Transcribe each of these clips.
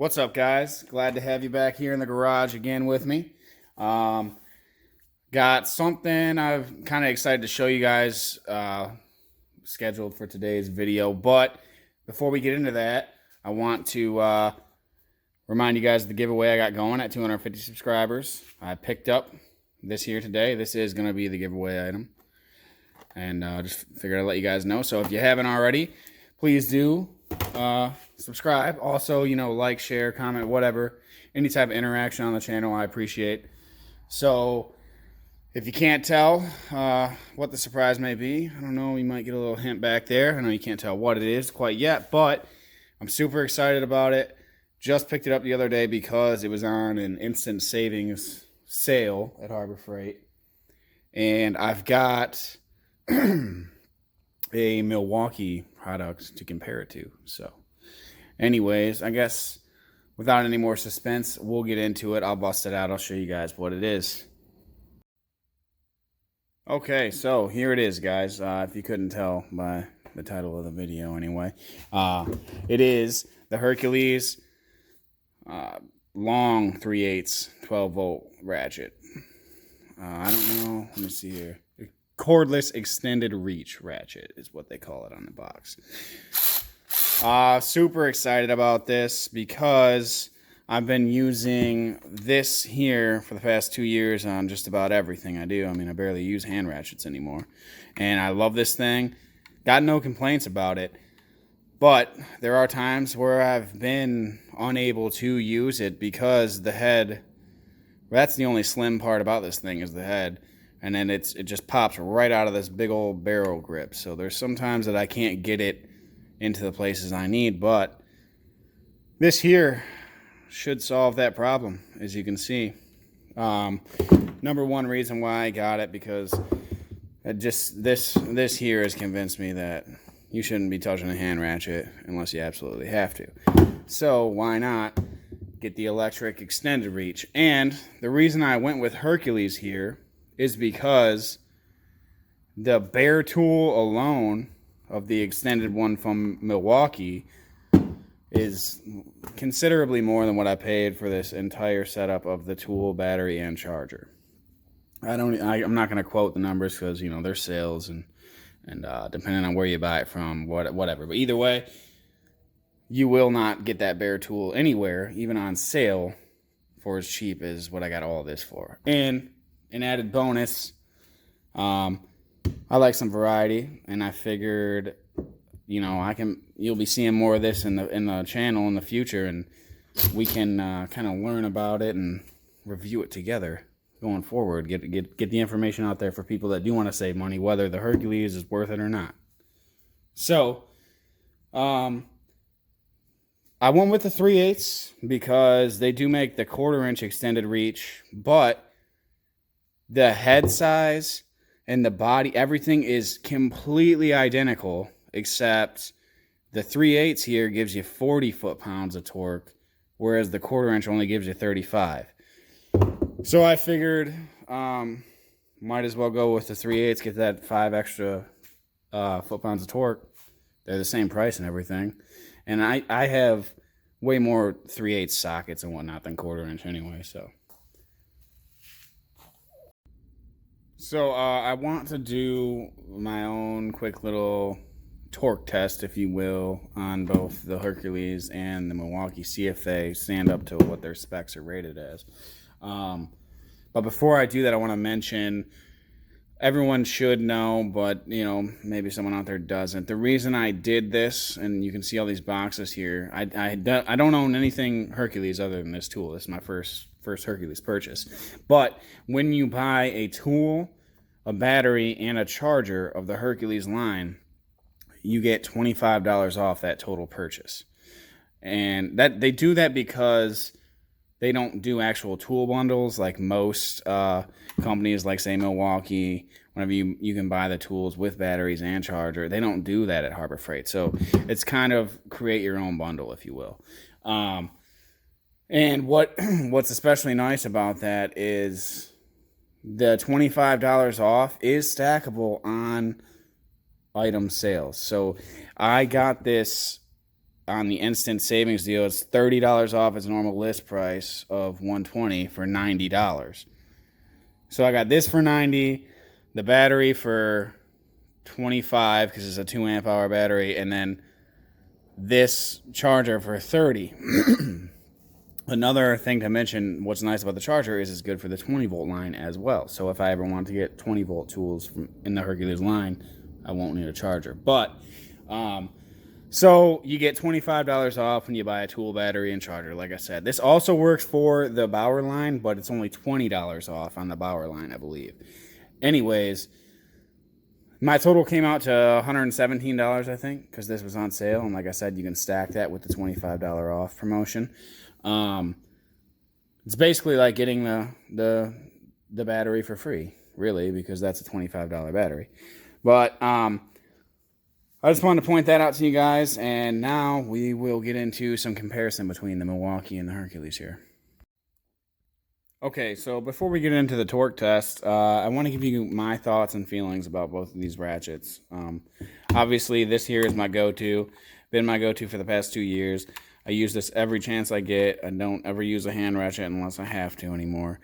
What's up, guys? Glad to have you back here in the garage again with me. Got something I'm kind of excited to show you guys scheduled for today's video. But before we get into that, I want to remind you guys of the giveaway I got going at 250 subscribers. I picked up this here today. This is going to be the giveaway item. And just figured I'd let you guys know. So if you haven't already, please do subscribe. Also, like, share, comment, whatever. Any type of interaction on the channel, I appreciate. So if you can't tell what the surprise may be, I don't know, you might get a little hint back there. I know you can't tell what it is quite yet, but I'm super excited about it. Just picked it up the other day because it was on an instant savings sale at Harbor Freight. And I've got a Milwaukee product to compare it to. So anyways, I guess without any more suspense, we'll get into it. I'll bust it out. I'll show you guys what it is. Okay, so here it is, guys. If you couldn't tell by the title of the video anyway. It is the Hercules long 3/8 12-volt ratchet. I don't know. Let me see here. Cordless extended reach ratchet is what they call it on the box. Super excited about this because I've been using this here for the past 2 years on just about everything I do. I mean, I barely use hand ratchets anymore. And I love this thing. Got no complaints about it. But there are times where I've been unable to use it because the head, that's the only slim part about this thing is the head. And then it just pops right out of this big old barrel grip. So there's some times that I can't get it into the places I need, but this here should solve that problem, as you can see. Number one reason why I got it, because this here has convinced me that you shouldn't be touching a hand ratchet unless you absolutely have to. So why not get the electric extended reach? And the reason I went with Hercules here is because the bare tool alone of the extended one from Milwaukee is considerably more than what I paid for this entire setup of the tool, battery, and charger. I'm not going to quote the numbers because, they're sales and depending on where you buy it from, whatever. But either way, you will not get that bare tool anywhere, even on sale, for as cheap as what I got all this for. And an added bonus, I like some variety, and I figured, you'll be seeing more of this in the channel in the future, and we can kind of learn about it and review it together going forward. Get the information out there for people that do want to save money, whether the Hercules is worth it or not. So, I went with the 3/8 because they do make the 1/4-inch extended reach, but the head size and the body, everything is completely identical, except the 3/8 here gives you 40 foot-pounds of torque, whereas the 1/4-inch only gives you 35. So I figured might as well go with the 3/8, get that 5 extra foot-pounds of torque. They're the same price and everything. And I have way more 3/8 sockets and whatnot than 1/4-inch anyway, so. So I want to do my own quick little torque test, if you will, on both the Hercules and the Milwaukee, see if they stand up to what their specs are rated as. But before I do that, I want to mention, everyone should know, but maybe someone out there doesn't. The reason I did this, and you can see all these boxes here, I don't own anything Hercules other than this tool. This is my first Hercules purchase. But when you buy a tool, a battery, and a charger of the Hercules line, you get $25 off that total purchase. And that they do that because they don't do actual tool bundles like most companies, like say Milwaukee. Whenever you can buy the tools with batteries and charger, they don't do that at Harbor Freight. So it's kind of create your own bundle, if you will. And what's especially nice about that is the $25 off is stackable on item sales. So I got this on the instant savings deal. It's $30 off its normal list price of $120 for $90. So I got this for $90, the battery for $25 because it's a 2 amp hour battery, and then this charger for $30. Another thing to mention, what's nice about the charger is it's good for the 20 volt line as well. So if I ever want to get 20 volt tools in the Hercules line, I won't need a charger. But so you get $25 off when you buy a tool, battery, and charger. Like I said, this also works for the Bauer line, but it's only $20 off on the Bauer line, I believe. Anyways, my total came out to $117, I think, because this was on sale. And like I said, you can stack that with the $25 off promotion. It's basically like getting the battery for free, really, because that's a $25 battery. But I just wanted to point that out to you guys, and now we will get into some comparison between the Milwaukee and the Hercules here. Okay, so before we get into the torque test, I want to give you my thoughts and feelings about both of these ratchets. Obviously, this here is my go-to, been my go-to for the past 2 years. I use this every chance I get. I don't ever use a hand ratchet unless I have to anymore.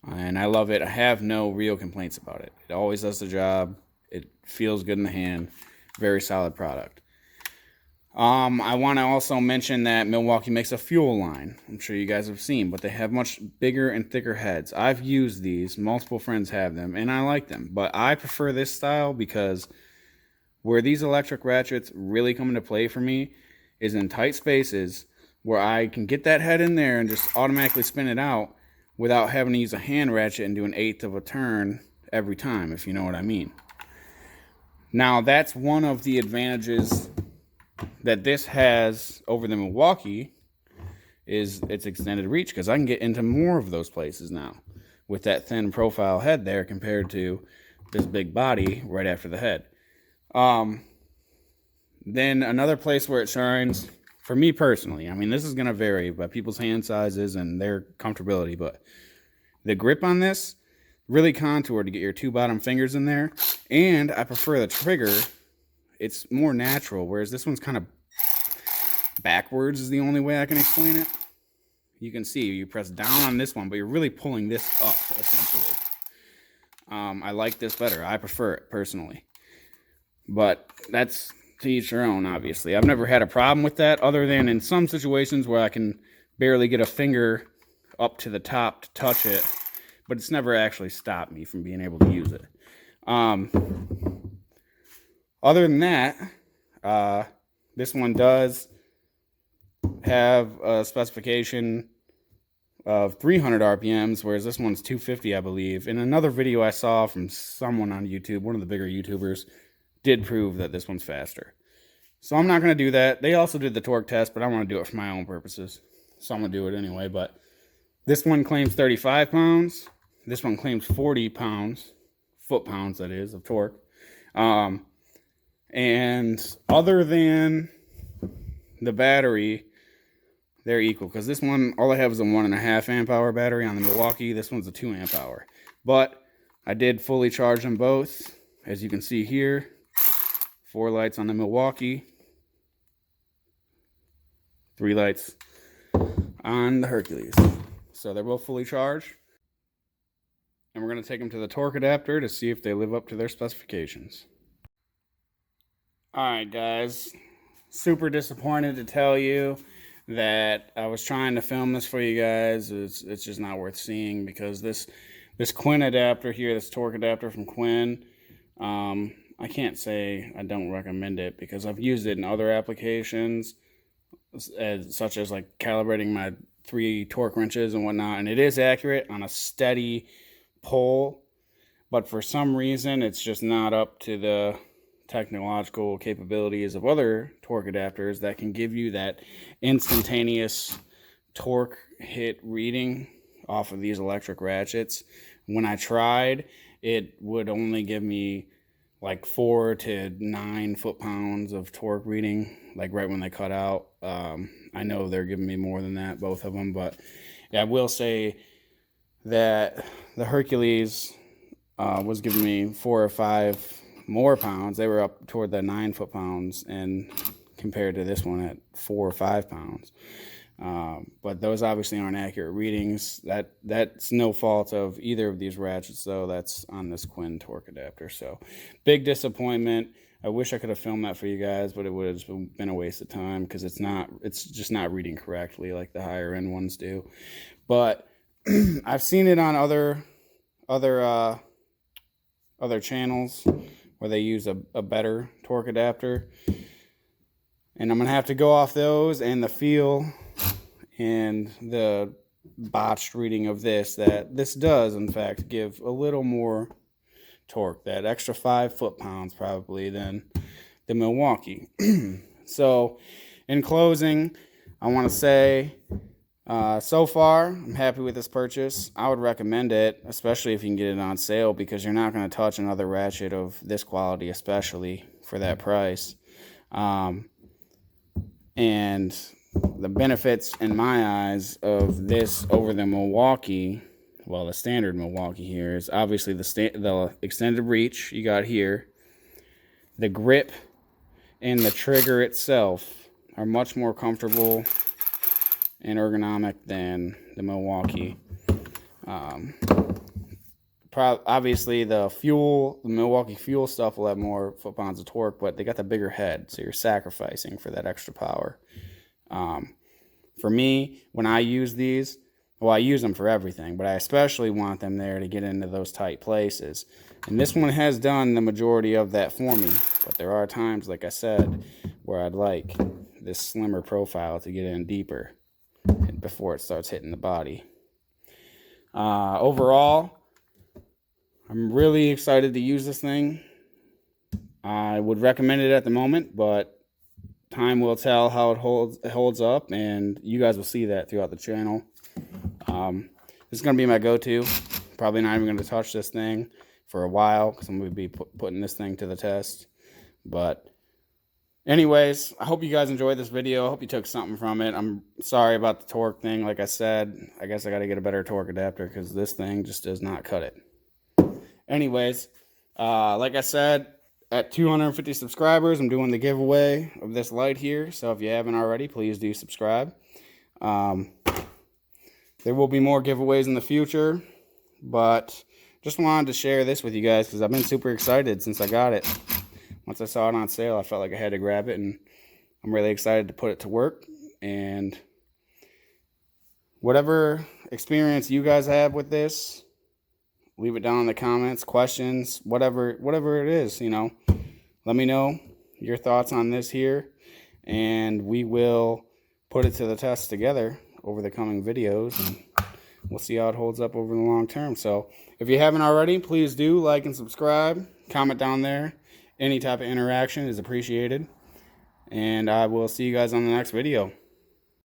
And I love it. I have no real complaints about it. It always does the job. It feels good in the hand. Very solid product. I want to also mention that Milwaukee makes a fuel line. I'm sure you guys have seen, but they have much bigger and thicker heads. I've used these. Multiple friends have them, and I like them. But I prefer this style because where these electric ratchets really come into play for me is in tight spaces where I can get that head in there and just automatically spin it out without having to use a hand ratchet and do an eighth of a turn every time, if you know what I mean. Now, that's one of the advantages that this has over the Milwaukee is its extended reach, because I can get into more of those places now with that thin profile head there compared to this big body right after the head. Then another place where it shines, for me personally, I mean, this is going to vary by people's hand sizes and their comfortability, but the grip on this, really contoured to get your 2 bottom fingers in there, and I prefer the trigger. It's more natural, whereas this one's kind of backwards is the only way I can explain it. You can see you press down on this one, but you're really pulling this up, essentially. I like this better. I prefer it, personally. But that's to each their own, obviously. I've never had a problem with that, other than in some situations where I can barely get a finger up to the top to touch it, but it's never actually stopped me from being able to use it. Other than that, this one does have a specification of 300 RPMs, whereas this one's 250, I believe. In another video I saw from someone on YouTube, one of the bigger YouTubers, did prove that this one's faster. So I'm not going to do that. They also did the torque test, but I want to do it for my own purposes. So I'm going to do it anyway. But this one claims 35 pounds. This one claims 40 pounds, foot-pounds, that is, of torque. And other than the battery, they're equal. Because this one, all I have is a 1.5 amp hour battery on the Milwaukee. This one's a 2 amp hour. But I did fully charge them both. As you can see here, 4 lights on the Milwaukee, 3 lights on the Hercules. So they're both fully charged. And we're going to take them to the torque adapter to see if they live up to their specifications. Alright guys, super disappointed to tell you that I was trying to film this for you guys. It's just not worth seeing, because this Quinn adapter here, this torque adapter from Quinn, I can't say I don't recommend it, because I've used it in other applications, such as like calibrating my 3 torque wrenches and whatnot, and it is accurate on a steady pull, but for some reason it's just not up to the technological capabilities of other torque adapters that can give you that instantaneous torque hit reading off of these electric ratchets. When I tried, it would only give me like 4 to 9 foot-pounds of torque reading, like right when they cut out. I know they're giving me more than that, both of them, but yeah, I will say that the Hercules was giving me 4 or 5 more pounds. They were up toward the 9 foot-pounds, and compared to this one at 4 or 5 pounds. But those obviously aren't accurate readings. That's no fault of either of these ratchets, though. That's on this Quinn torque adapter. So big disappointment. I wish I could have filmed that for you guys, but it would have been a waste of time because it's just not reading correctly like the higher end ones do. But I've seen it on other channels where they use a better torque adapter, and I'm gonna have to go off those and the feel and the botched reading of this, that this does in fact give a little more torque, that extra 5 foot-pounds probably than the Milwaukee. So in closing, I want to say so far I'm happy with this purchase. I would recommend it, especially if you can get it on sale, because you're not going to touch another ratchet of this quality, especially for that price. And the benefits in my eyes of this over the Milwaukee, well, the standard Milwaukee here, is obviously the extended reach you got here. The grip and the trigger itself are much more comfortable and ergonomic than the Milwaukee. Obviously the Milwaukee fuel stuff will have more foot-pounds of torque, but they got the bigger head, so you're sacrificing for that extra power. For me, when I use these, well, I use them for everything, but I especially want them there to get into those tight places. And this one has done the majority of that for me, but there are times, like I said, where I'd like this slimmer profile to get in deeper before it starts hitting the body. Overall, I'm really excited to use this thing. I would recommend it at the moment, but time will tell how it holds up, and you guys will see that throughout the channel. This is going to be my go-to. Probably not even going to touch this thing for a while because I'm going to be putting this thing to the test. But anyways, I hope you guys enjoyed this video. I hope you took something from it. I'm sorry about the torque thing. Like I said, I guess I got to get a better torque adapter because this thing just does not cut it. Anyways, like I said, at 250 subscribers, I'm doing the giveaway of this light here. So if you haven't already, please do subscribe. There will be more giveaways in the future, but just wanted to share this with you guys because I've been super excited since I got it. Once I saw it on sale, I felt like I had to grab it, and I'm really excited to put it to work. And whatever experience you guys have with this, leave it down in the comments, questions, whatever it is, you know. Let me know your thoughts on this here, and we will put it to the test together over the coming videos, and we'll see how it holds up over the long term. So if you haven't already, please do like and subscribe, comment down there. Any type of interaction is appreciated, and I will see you guys on the next video.